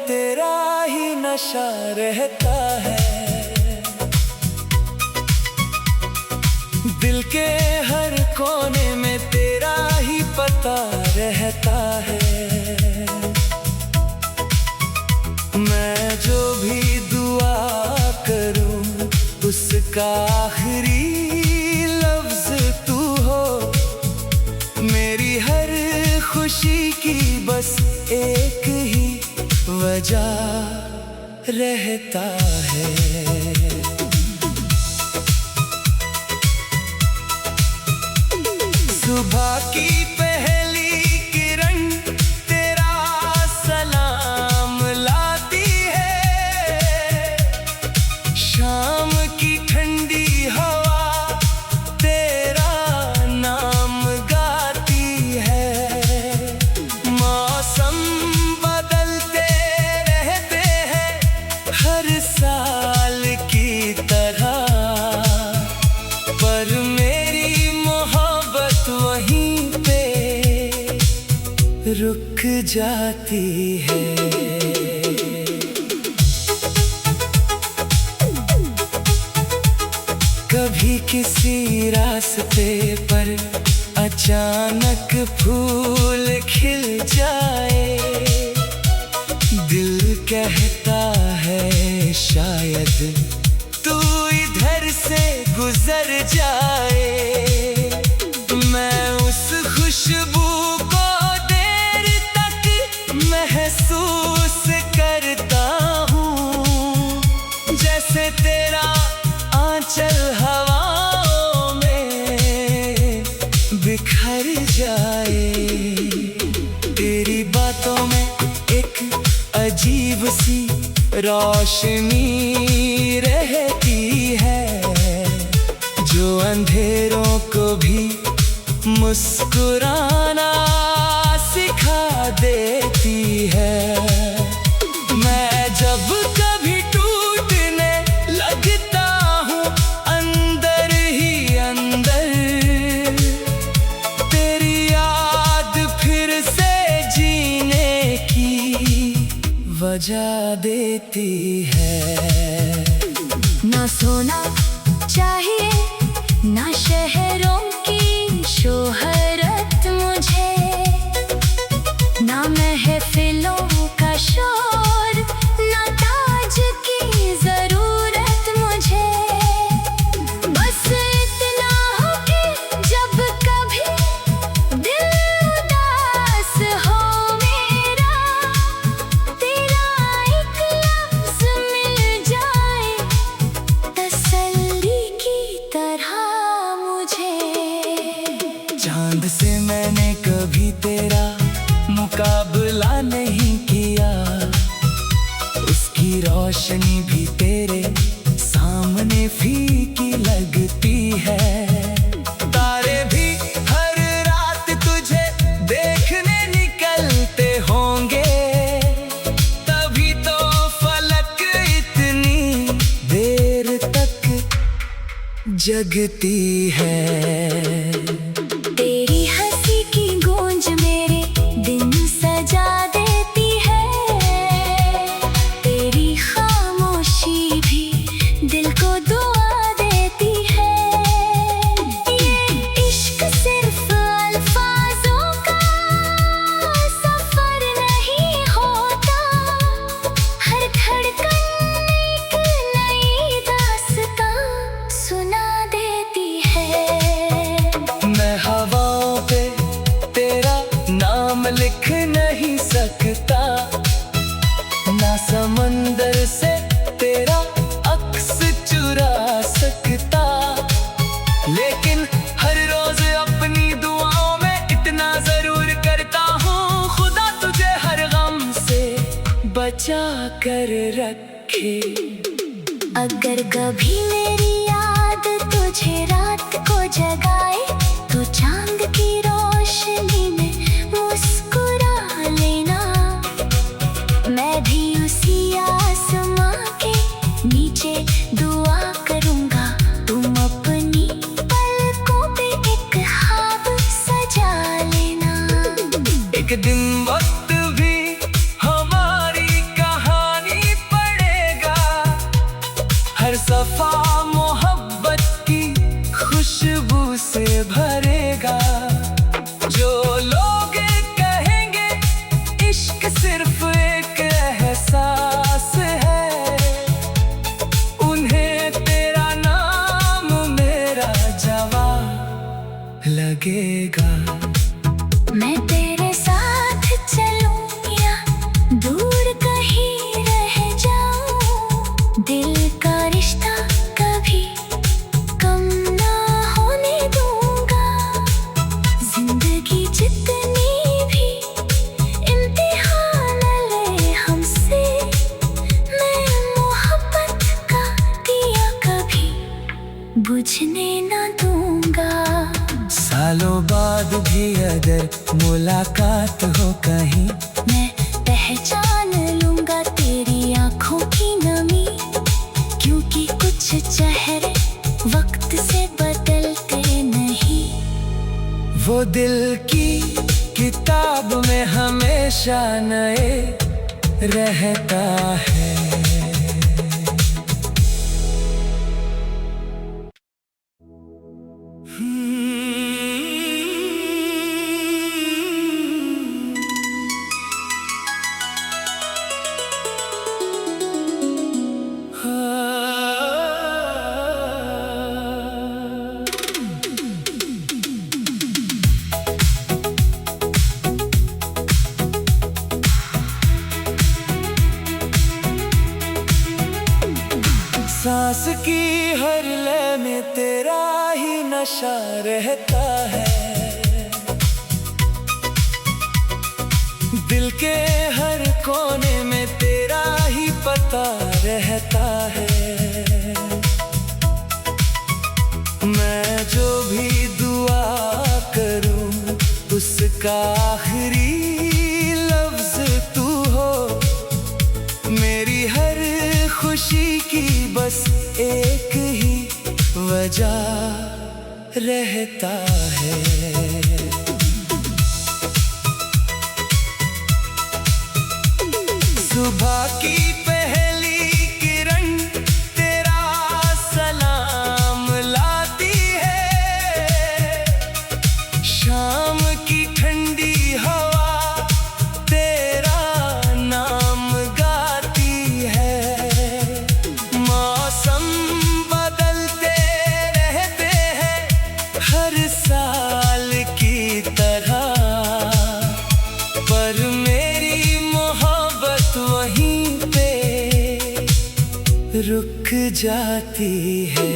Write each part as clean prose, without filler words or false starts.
तेरा ही नशा रहता है। दिल के हर कोने में तेरा ही पता रहता है। मैं जो भी दुआ करूं उसका आखिरी लफ्ज तू हो। मेरी हर खुशी की बस एक ही वजह रहता है। सुबह की पहली किरण तेरा सलाम लाती है। शाम की ठंडी हवा तेरा नाम गाती है। मौसम बदलते रहते हैं हर साल की तरह, पर मेरी मोहब्बत वहीं पे रुक जाती है। कभी किसी रास्ते पर अचानक फूल खिल जाए, दिल कहता है शायद तू इधर से गुजर जाए। मैं उस खुशबू को देर तक महसूस करता हूँ, जैसे तेरा आंचल हवाओं में बिखर जाए। तेरी बातों में एक अजीब सी रोशनी रहती है, जो अंधेरों को भी मुस्कुराना सिखा देती है। मैं जब कभी टूटने लगता हूँ अंदर ही अंदर, तेरी याद फिर से जीने की वजह देती है। ना सोना चाहिए ना शहरों की शोहरत मुझे, ना महफिलों का शोर, ना ताज की जरूरत मुझे। बस इतना हो कि जब कभी दिल उदास हो मेरा, तेरा एक लफ्ज मिल जाए तसल्ली की तरह मुझे। चांद से मैंने कभी तेरा मुकाबला नहीं किया, उसकी रोशनी भी तेरे सामने फीकी लगती है। तारे भी हर रात तुझे देखने निकलते होंगे, तभी तो फलक इतनी देर तक जगती है। तेरी हंसी की गूंज मेरे दिन सजा देती है, तेरी खामोशी भी दिल को दुआ देती है। ये इश्क सिर्फ अल्फाजों का सफर नहीं होता, हर धड़कन एक नई दास्तां सुना देती है। मैं हवाओं पे तेरा नाम लिख नहीं सकता, ना समंदर से तेरा अक्स चुरा सकता, लेकिन हर रोज अपनी दुआओं में इतना जरूर करता हूँ, खुदा तुझे हर गम से बचा कर रखे। अगर कभी मेरी याद तुझे रात को जगाए, तो चांद की रोशनी में मुस्कुरा लेना। मैं भी उसी आसमां के नीचे दुआ करूंगा, तुम अपनी पलकों पे एक ख्वाब सजा लेना। एक दिन वक्त भी हमारी भी अगर मुलाकात हो कहीं, मैं पहचान लूंगा तेरी आंखों की नमी, क्योंकि कुछ चेहरे वक्त से बदलते नहीं। वो दिल की किताब में हमेशा नए रहता है। सांस की हर लय में तेरा ही नशा रहता है। दिल के हर कोने में तेरा ही पता रहता है। मैं जो भी दुआ करूं उसका आखिरी लफ्ज तू हो। मेरी हर खुशी की बस एक ही वजह रहता है। सुबह की पहली किरण तेरा सलाम लाती है। शाम की ठंडी हवा तेरा नाम गाती है। मौसम बदलते रहते हैं हर साल की तरह, पर मेरी मोहब्बत वहीं पे रुक जाती है।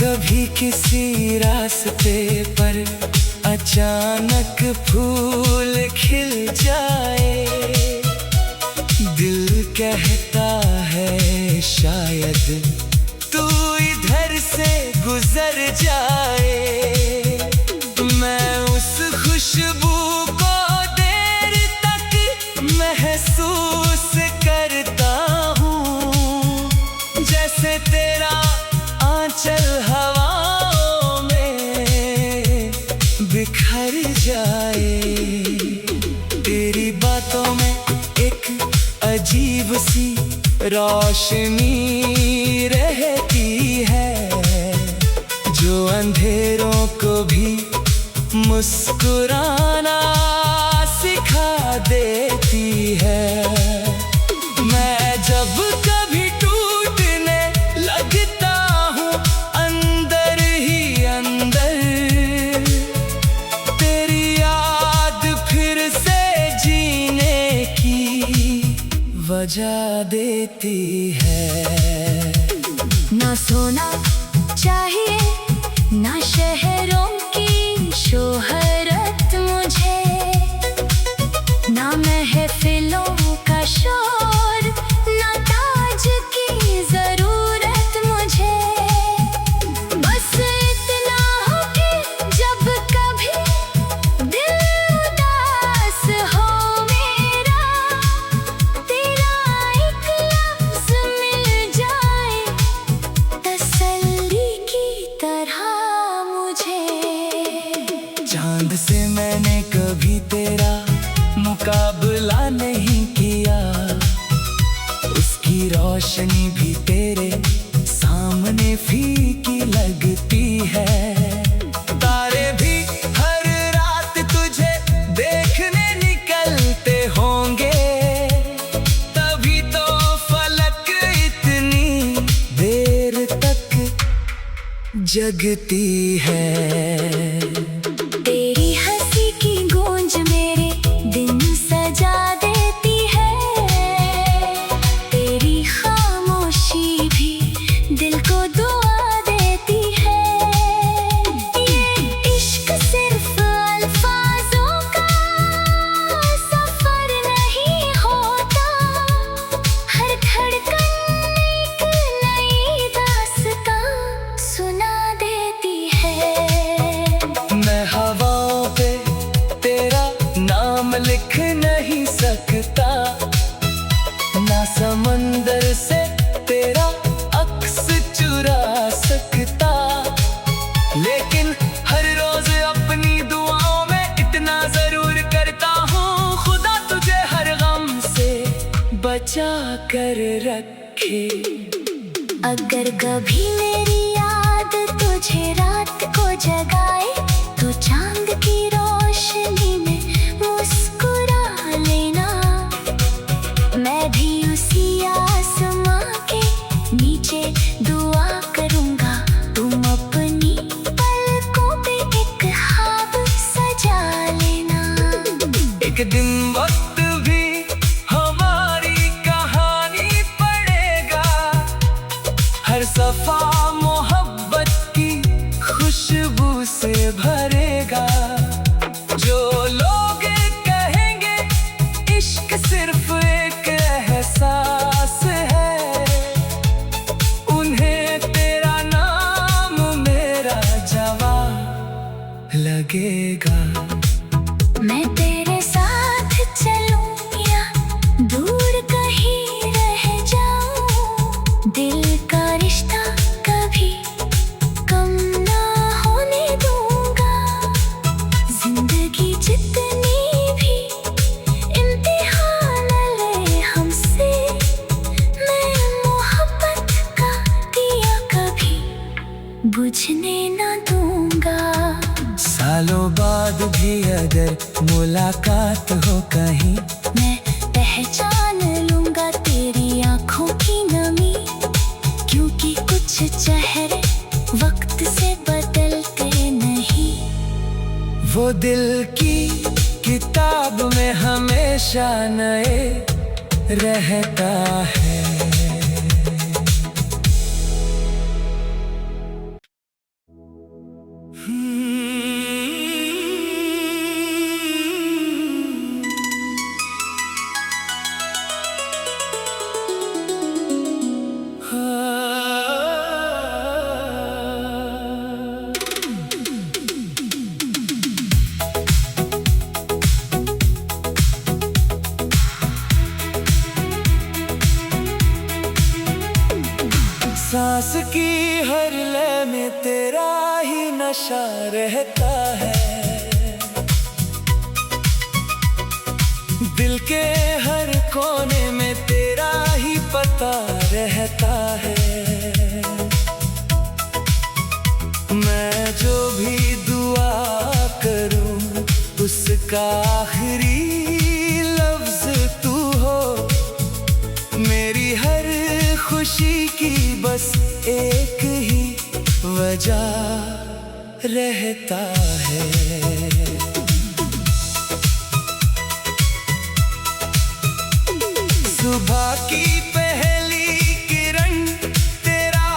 कभी किसी रास्ते पर अचानक फूल खिल जाए, दिल कहता है शायद तू इधर से गुजर जाए। मैं उस खुशबू को देर तक महसूस करता हूँ, जैसे तेरा आंचल हवाओं में बिखर जाए। तेरी बातों में एक अजीब सी रोशनी रहती है, जो अंधेरों को भी मुस्कुराना सिखा देती है। मैं जब कभी टूटने लगता हूँ अंदर ही अंदर, तेरी याद फिर से जीने की वजह देती है। ना सोना चाहिए ना शहरों की शोहरत मुझे, ना महफिलों का शोर, ना ताज की जरूरत मुझे। बस इतना हो कि जब कभी दिल उदास हो मेरा, तेरा एक लफ्ज मिल जाए तसल्ली की तरह मुझे। चांद से मैंने कभी तेरा मुकाबला नहीं किया, उसकी रोशनी भी तेरे सामने फीकी लगती है। तारे भी हर रात तुझे देखने निकलते होंगे, तभी तो फलक इतनी देर तक जगती है। तेरी हंसी की गूंज मेरे दिन सजा देती है, तेरी खामोशी भी दिल को दुआ देती है। ये इश्क सिर्फ अल्फाजों का सफर नहीं होता, हर धड़कन एक नई दास्तां बचा कर रखे। अगर कभी मेरी याद तुझे रात को जगाए तो चांद की रोशनी में मुस्कुरा लेना। मैं भी उसी आसमां के नीचे दुआ करूंगा, तुम अपनी पलकों पे एक ख्वाब सजा लेना। एक दिन वक्त भी हमारी कहानी पढ़ेगा, हर सफा मोहब्बत की खुशबू से भरेगा। जो लोग कहेंगे इश्क सिर्फ एक एहसास है, उन्हें तेरा नाम मेरा जवाब लगेगा। मैं तेरे साथ चलूं या दूर कहीं रह जाऊं, दिल का रिश्ता कभी कम ना होने दूंगा। जिंदगी जितनी भी इम्तिहान ले हमसे, मैं मोहब्बत का दिया कभी बुझने ना दूंगा। सालों बाद भी अगर मुलाकात हो कहीं, मैं पहचान लूंगा तेरी आंखों की नमी, क्योंकि कुछ चेहरे वक्त से बदलते नहीं। वो दिल की किताब में हमेशा नए रहता है। सांस की हर लय में तेरा ही नशा रहता है। दिल के हर कोने में तेरा ही पता रहता है। मैं जो भी दुआ करूं उसका आखिरी लफ्ज तू हो। मेरी हर खुशी की बस एक ही वजह रहता है। सुबह की पहली किरण तेरा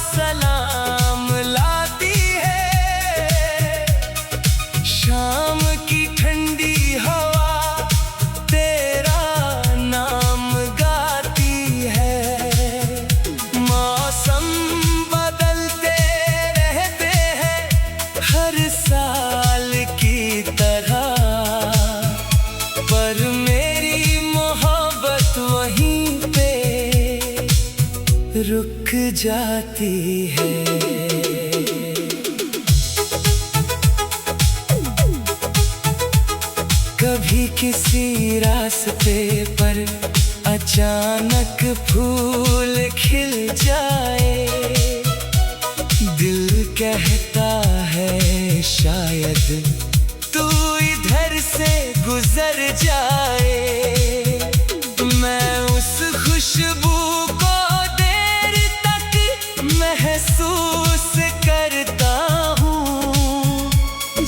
सलाम लाती है, शाम की ठंडी हवा तेरा नाम गाती है। मौसम बदलते रहते हैं हर साल की तरह, पर मेरी मोहब्बत वहीं पे रुक जाती है। कभी किसी रास्ते पर अचानक फूल खिल जाए, दिल कहता है शायद तू इधर से गुजर जाए। मैं उस खुशबू को देर तक महसूस करता हूँ,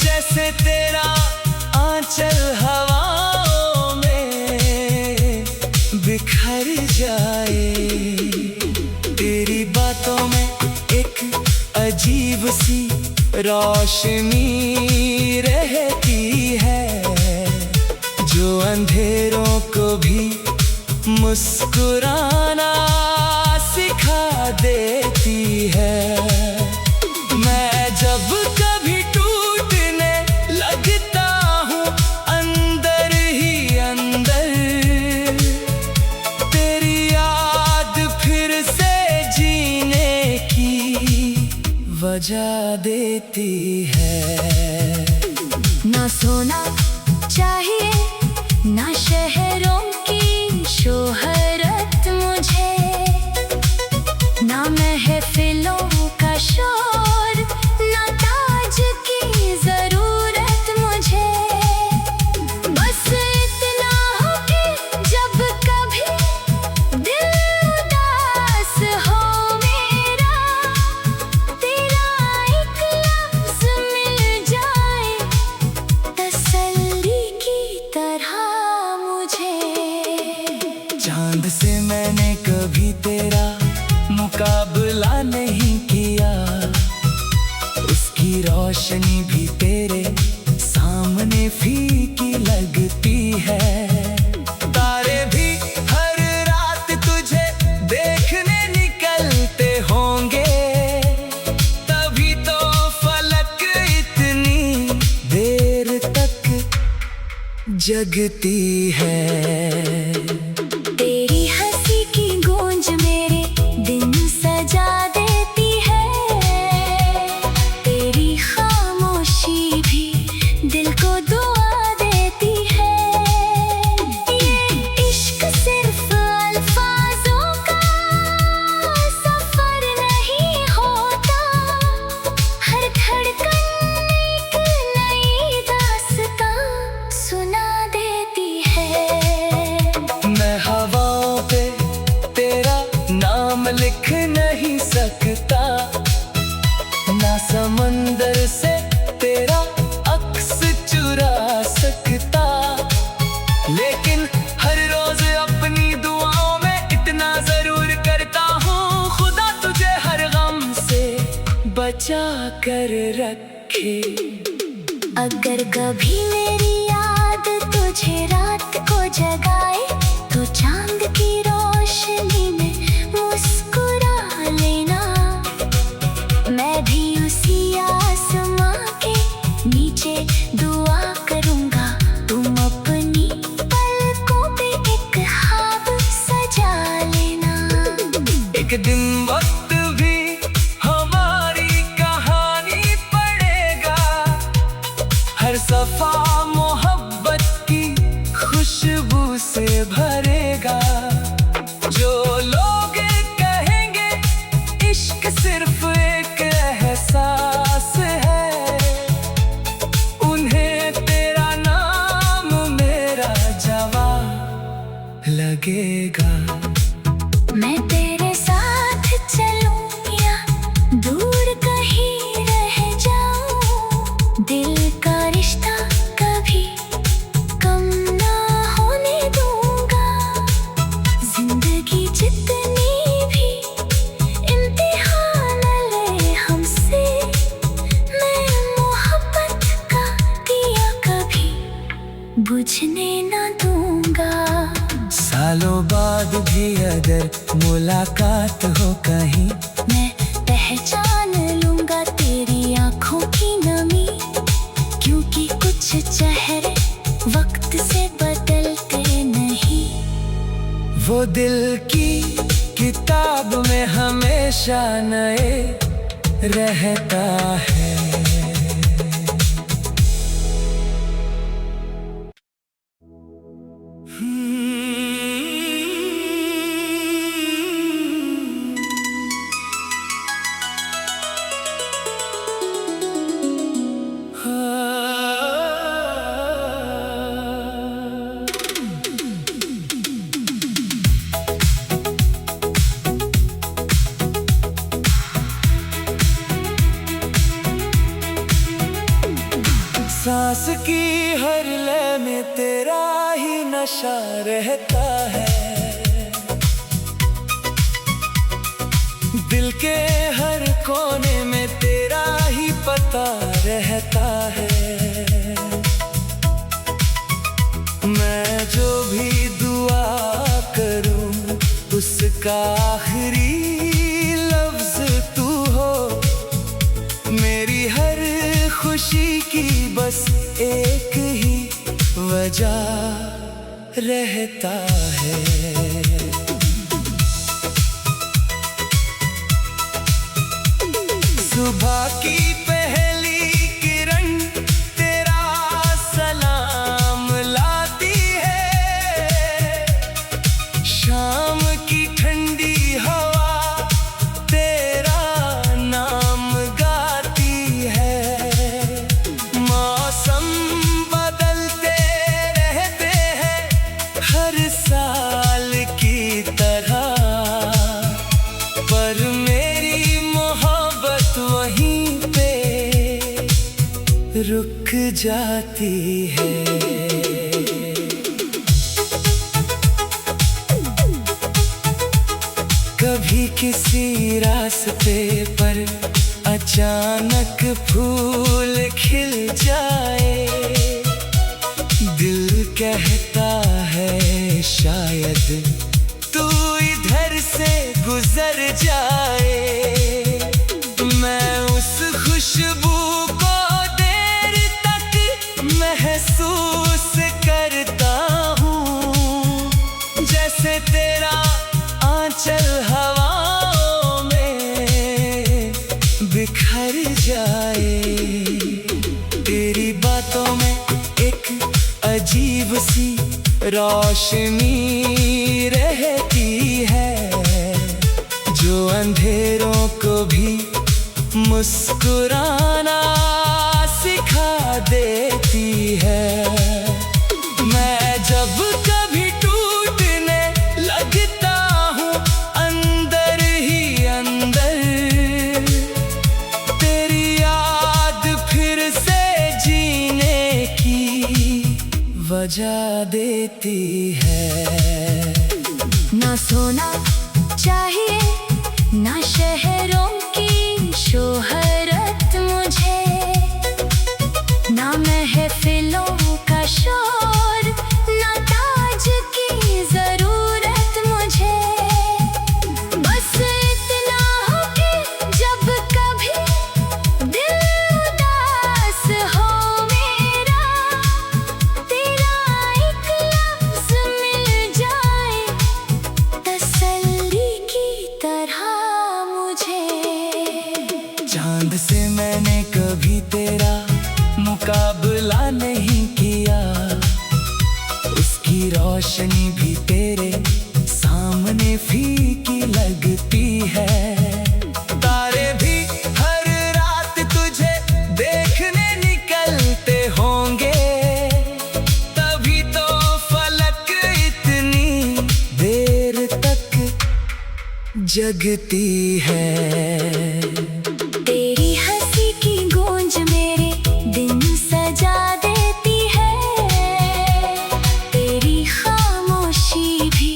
जैसे तेरा आंचल हवाओं में बिखर जाए। तेरी बातों में एक अजीब सी रोशनी रहती है, जो अंधेरों को भी मुस्कुराना सिखा देती है। मैं जब कभी टूटने लगता हूँ अंदर ही अंदर, तेरी याद फिर से जीने की वजह देती है। ना सोना चाहिए ना शहरों की शोहरत, फीकी लगती है। तारे भी हर रात तुझे देखने निकलते होंगे, तभी तो फलक इतनी देर तक जगती है। तेरी हंसी की गूंज मेरे दिन सजा देती है, तेरी खामोशी भी दिल को दुआ देती है। ये इश्क सिर्फ अल्फाजों का सफर नहीं होता, हर धड़कन एक नई दास्तां सुना देती है। मैं हवाओं पे तेरा नाम लिख नहीं सकता, ना समंदर से तेरा अक्स चुरा सकता, लेकिन हर रोज अपनी दुआओं में इतना जरूर करता हूँ, खुदा तुझे हर गम से बचा कर रखे। अगर कभी मेरी याद तुझे रात को जगाए, तो चांद की रोशनी में मुस्कुरा लेना। मैं भी उसी आसमां के नीचे दुआ करूंगा, तुम अपनी पलकों पे एक ख्वाब सजा लेना। एक दिन वक्त भी हमारी कहानी पढ़ेगा, हर सफा मोहब्बत की खुशबू से भरेगा। जो लोग कहेंगे इश्क सिर्फ एक एहसास है, उन्हें तेरा नाम मेरा जवाब लगेगा। मैं तेरे साथ चलूं या दूर कहीं रह जाऊं, दिल का रिश्ता कभी कम ना होने दूंगा। जिंदगी जितनी भी इम्तिहान ले हमसे, मैं मोहब्बत का दिया कभी बुझने ना दूंगा। सालों बाद भी अगर मुलाकात हो कहीं, मैं पहचान लूंगा तेरी आंखों की नमी, क्योंकि कुछ चेहरे वक्त से बदलते नहीं। वो दिल की किताब में हमेशा नए रहता है। सांस की हर लय में तेरा ही नशा रहता है, दिल के हर कोने में तेरा ही पता रहता है। मैं जो भी दुआ करूं उसका आखिरी लफ्ज तू हो, मेरी हर खुशी की बस एक ही वजह रहता है। सुबह की पहली किरण तेरा सलाम लाती है, शाम की ठंडी हवा तेरा नाम गाती है। मौसम बदलते रहते हैं हर साल की तरह, पर मेरी मोहब्बत वहीं पे रुक जाती है। कभी किसी रास्ते पर अचानक फूल खिल जाए, कहता है शायद तू इधर से गुजर जाए, मैं उस खुशबू को देर तक महसूस करता हूँ, जैसे तेरा आंचल हवाओं में बिखर जाए। तेरी बातों में एक अजीब सी रोशनी रहती है, जो अंधेरों को भी मुस्कुराना सिखा देती है। मैं जब कभी टूटने लगता हूँ अंदर ही अंदर, तेरी याद फिर से जीने की वजह देती है। ना सोना चाहिए ना शहरों की शोहरत मुझे, ना महफिलों का शोर, ना ताज की जरूरत मुझे। बस इतना हो कि जब कभी दिल उदास हो मेरा, तेरा एक लफ्ज मिल जाए तसल्ली की तरह मुझे। चांद से मैंने कभी तेरा मुकाबला नहीं किया, उसकी रोशनी भी तेरे सामने फीकी लगती है। तारे भी हर रात तुझे देखने निकलते होंगे, तभी तो फलक इतनी देर तक जगती है। तेरी हंसी की गूंज मेरे दिन सजा देती है, तेरी खामोशी भी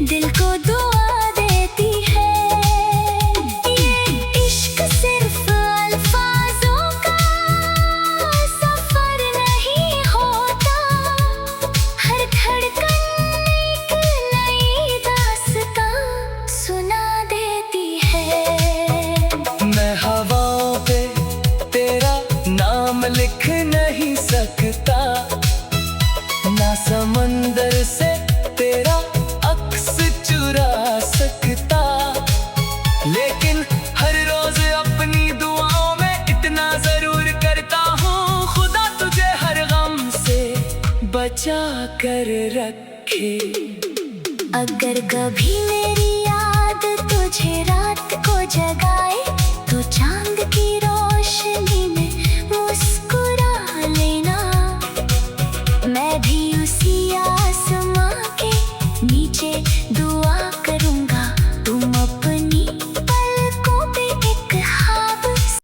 दिल को दुआ देती है। ये इश्क सिर्फ अल्फाजों का सफर नहीं होता, हर धड़कन एक नई दास्तां सुना देती है। मैं हवाओं पे तेरा नाम लिख नहीं सकता, ना समंदर से तेरा अक्स चुरा सकता, लेकिन हर रोज अपनी दुआओं में इतना जरूर करता हूँ, खुदा तुझे हर गम से बचा कर रखे। अगर कभी मेरी याद तुझे रात को जगा